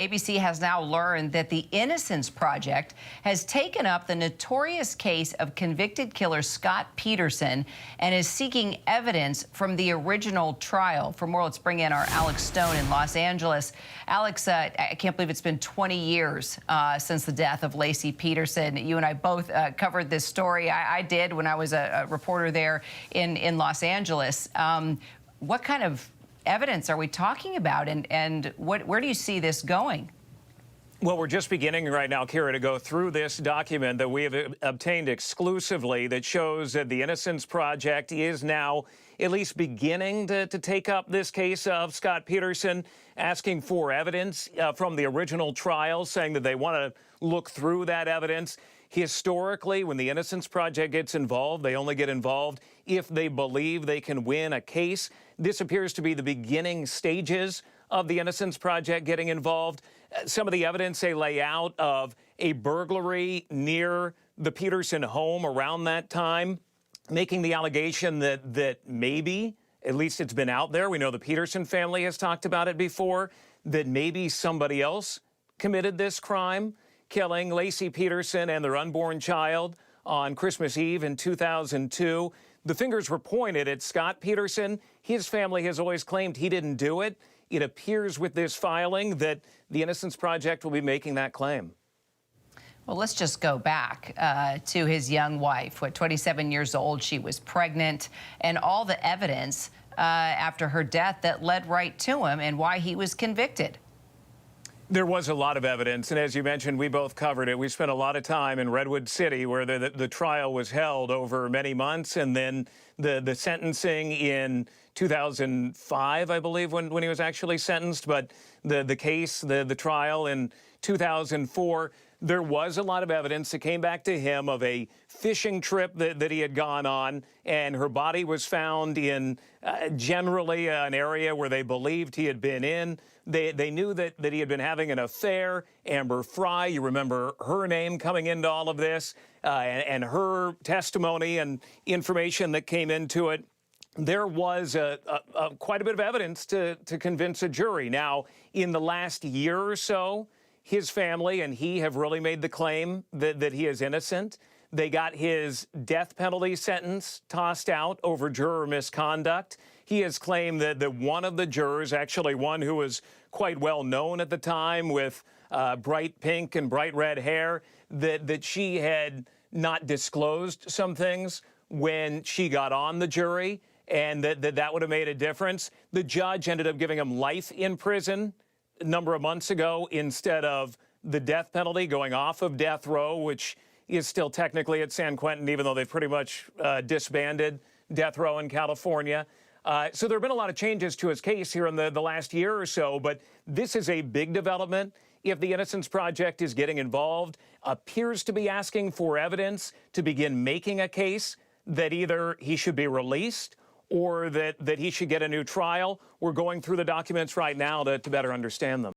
ABC has now learned that the Innocence Project has taken up the notorious case of convicted killer Scott Peterson and is seeking evidence from the original trial. For more, let's bring in our Alex Stone in Los Angeles. Alex, I can't believe it's been 20 years since the death of Laci Peterson. You and I both covered this story. I did when I was a reporter there in Los Angeles. What kind of evidence are we talking about, and where do you see this going? Well, we're just beginning right now, Kira, to go through this document that we have obtained exclusively that shows that the Innocence Project is now at least beginning to take up this case of Scott Peterson, asking for evidence from the original trial, saying that they want to look through that evidence. Historically, when the Innocence Project gets involved, they only get involved if they believe they can win a case. This appears to be the beginning stages of the Innocence Project getting involved. Some of the evidence they lay out of a burglary near the Peterson home around that time, making the allegation that maybe, at least it's been out there, we know the Peterson family has talked about it before, that maybe somebody else committed this crime, killing Laci Peterson and their unborn child on Christmas Eve in 2002. The fingers were pointed at Scott Peterson. His family has always claimed he didn't do it. It appears with this filing that the Innocence Project will be making that claim. Well, let's just go back to his young wife. 27 years old, she was pregnant, and all the evidence after her death that led right to him and why he was convicted. There was a lot of evidence, and as you mentioned, we both covered it. We spent a lot of time in Redwood City where the trial was held over many months, and then the sentencing in 2005, I believe, when he was actually sentenced. But the case, the trial in 2004, there was a lot of evidence that came back to him of a fishing trip that he had gone on, and her body was found in generally an area where they believed he had been in. They knew that he had been having an affair. Amber Fry, you remember her name coming into all of this, and her testimony and information that came into it. There was quite a bit of evidence to convince a jury. Now, in the last year or so, his family and he have really made the claim that he is innocent. They got his death penalty sentence tossed out over juror misconduct. He has claimed that one of the jurors, actually one who was quite well known at the time with bright pink and bright red hair, that she had not disclosed some things when she got on the jury, and that would have made a difference. The judge ended up giving him life in prison a number of months ago instead of the death penalty, going off of death row, which is still technically at San Quentin, even though they've pretty much disbanded death row in California. So there have been a lot of changes to his case here in the last year or so, but this is a big development. If the Innocence Project is getting involved, appears to be asking for evidence to begin making a case that either he should be released or that he should get a new trial. We're going through the documents right now to better understand them.